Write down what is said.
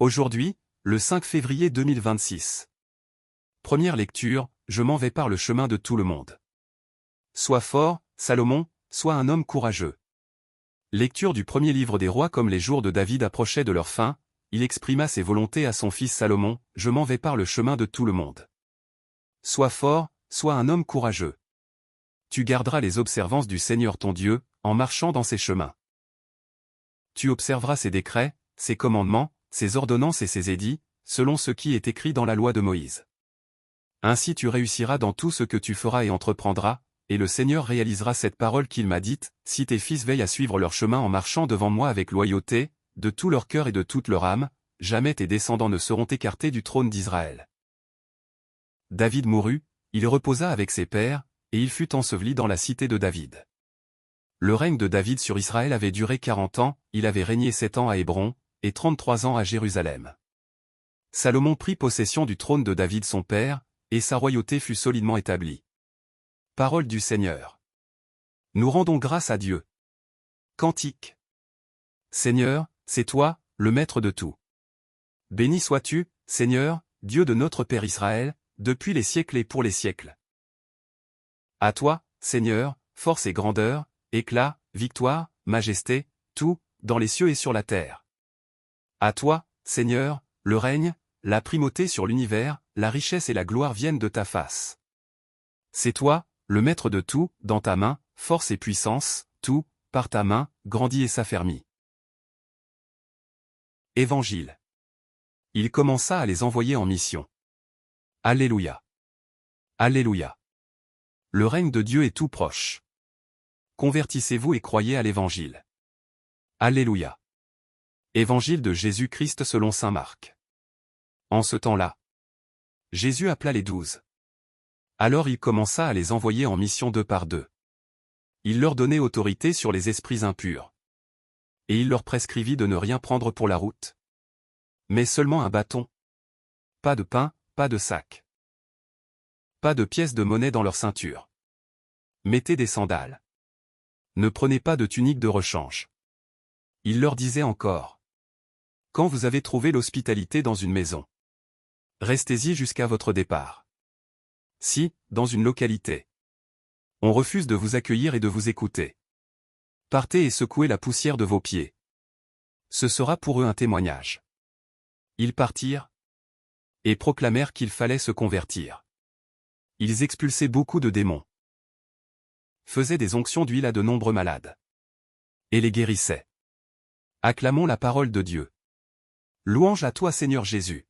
Aujourd'hui, le 5 février 2026. Première lecture, je m'en vais par le chemin de tout le monde. Sois fort, Salomon, sois un homme courageux. Lecture du premier livre des rois. Comme les jours de David approchaient de leur fin, il exprima ses volontés à son fils Salomon, je m'en vais par le chemin de tout le monde. Sois fort, sois un homme courageux. Tu garderas les observances du Seigneur ton Dieu, en marchant dans ses chemins. Tu observeras ses décrets, ses commandements, ses ordonnances et ses édits, selon ce qui est écrit dans la loi de Moïse. Ainsi tu réussiras dans tout ce que tu feras et entreprendras, et le Seigneur réalisera cette parole qu'il m'a dite, si tes fils veillent à suivre leur chemin en marchant devant moi avec loyauté, de tout leur cœur et de toute leur âme, jamais tes descendants ne seront écartés du trône d'Israël. David mourut, il reposa avec ses pères, et il fut enseveli dans la cité de David. Le règne de David sur Israël avait duré 40 ans, il avait régné 7 ans à Hébron, et 33 ans à Jérusalem. Salomon prit possession du trône de David son père, et sa royauté fut solidement établie. Parole du Seigneur. Nous rendons grâce à Dieu. Cantique. Seigneur, c'est toi, le maître de tout. Béni sois-tu, Seigneur, Dieu de notre Père Israël, depuis les siècles et pour les siècles. À toi, Seigneur, force et grandeur, éclat, victoire, majesté, tout, dans les cieux et sur la terre. À toi, Seigneur, le règne, la primauté sur l'univers, la richesse et la gloire viennent de ta face. C'est toi, le maître de tout, dans ta main, force et puissance, tout, par ta main, grandit et s'affermit. Évangile. Il commença à les envoyer en mission. Alléluia. Alléluia. Le règne de Dieu est tout proche. Convertissez-vous et croyez à l'Évangile. Alléluia. Évangile de Jésus-Christ selon saint Marc. En ce temps-là, Jésus appela les 12. Alors il commença à les envoyer en mission 2 par 2. Il leur donnait autorité sur les esprits impurs. Et il leur prescrivit de ne rien prendre pour la route. Mais seulement un bâton. Pas de pain, pas de sac. Pas de pièces de monnaie dans leur ceinture. Mettez des sandales. Ne prenez pas de tunique de rechange. Il leur disait encore. Quand vous avez trouvé l'hospitalité dans une maison, restez-y jusqu'à votre départ. Si, dans une localité, on refuse de vous accueillir et de vous écouter, partez et secouez la poussière de vos pieds. Ce sera pour eux un témoignage. Ils partirent et proclamèrent qu'il fallait se convertir. Ils expulsaient beaucoup de démons, faisaient des onctions d'huile à de nombreux malades, et les guérissaient. Acclamons la parole de Dieu. Louange à toi Seigneur Jésus.